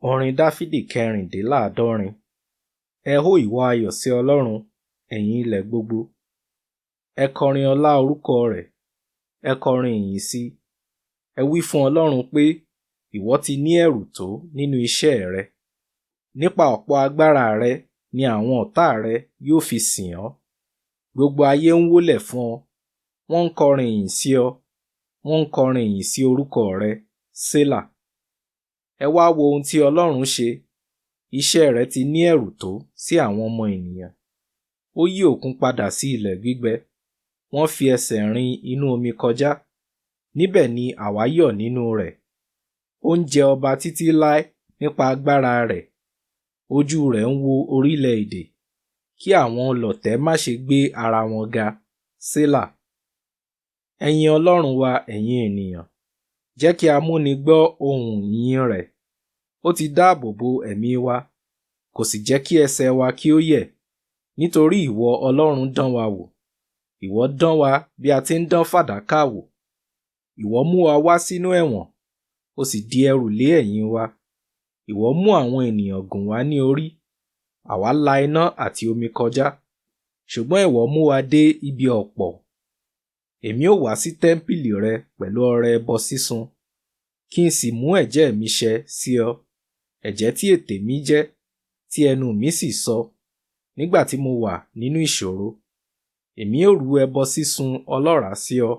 Orin Dáfídì Kẹrindinladọrin. Ẹ hó ìwọ ayọ̀ sí Ọlọ́run, ẹ̀yin ilẹ̀ gbogbo. Ẹ kọrin ọlá orúkọ rẹ̀, ẹ kọrin ìyìn sí. Ẹ wí fún Ọlọ́run pé, ìwọ ti ní ẹ̀rù tó nínú iṣẹ́ rẹ. Nípa ọ̀pọ̀ agbára rẹ ni àwọn ọ̀tá rẹ yóò fi sìn ọ́. Gbogbo ayé ń wólẹ̀ fún ọ, wọ́n ń kọrin ìyìn sí ọ, wọ́n ń kọrin ìyìn sí orúkọ rẹ, Sélà. Ẹ wá wo ohun tí Ọlọ́run ṣe. Iṣẹ́ rẹ̀ ti ní ẹ̀rù tó sí àwọn ọmọ ènìyàn. Ó yí òkun padà sí ilẹ̀ gbígbẹ. Wọ́n fi ẹsẹ̀ rin inú omi kọjá. Níbẹ̀ ni àwa yọ̀ nínú rẹ̀. Ó ń jẹ ọba títí láé nípa agbára rẹ̀. Ojú rẹ̀ ń wo orílẹ̀-èdè, kí àwọn ọlọ̀tẹ̀ má ṣe gbé ara wọn ga, Sélà. Ẹ yin Ọlọ́run wa, ẹ̀yin ènìyàn. Jẹ́ kí a múni gbọ́ ohùn ìyìn rẹ̀. Ó ti dáàbò bo ẹ̀mí wa, kò sì jẹ́ kí ẹsẹ̀ wa kí ó yẹ̀. Nítorí ìwọ Ọlọ́run dán wa wò. Ìwọ dán wa bí a ti ń dán fàdákà wò. Ìwọ mú wa wá sínú ẹ̀wọ̀n, ó sì di ẹrù lé ẹ̀yìn wa. Ìwọ mú àwọn ènìyàn gùn wá ní orí. Àwa la iná àti omi kọjá, ṣùgbọ́n ìwọ mú wa dé ibi ọ̀pọ̀. Èmi ó wá sí tẹ́ḿpìlì rẹ pẹ̀lú ọrẹ ẹbọ sísun, kí n sì mú ẹ̀jẹ́ mi ṣẹ sí ọ, ẹ̀jẹ́ tí ètè mi jẹ́, tí ẹnu mi sì sọ, nígbà tí mo wà nínú ìṣòro. Èmi ó rú ẹbọ sísun ọlọ́ràá sí ọ,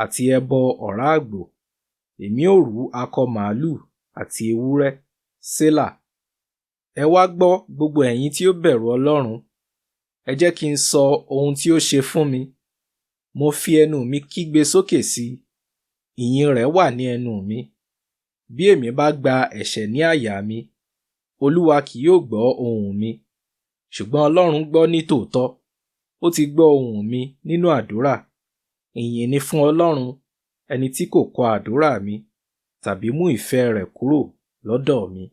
àti ẹbọ ọ̀rá àgbò. Èmi ó rú akọ màlúù àti ewúrẹ́, Sélà. Ẹ wá gbọ́, gbogbo ẹ̀yin tí ó bẹ̀rù Ọlọ́run. Ẹ jẹ́ kí n sọ ohun tí ó ṣe fún mi. Mo fi ẹnu mi kígbe sókè sí i. Ìyìn rẹ̀ wà ní ẹnu mi. Bí èmi bá gba ẹ̀ṣẹ̀ ní àyà mi, Olúwa kì yóò gbọ́ ohùn mi. Ṣùgbọ́n Ọlọ́run gbọ́ ní tòótọ́. Ó ti gbọ́ ohùn mi nínú àdúrà. Ìyìn ni fún Ọlọ́run, ẹni tí kò kọ̀ àdúrà mi, tàbí mú ìfẹ́ rẹ̀ kúrò lọ́dọ̀ mi.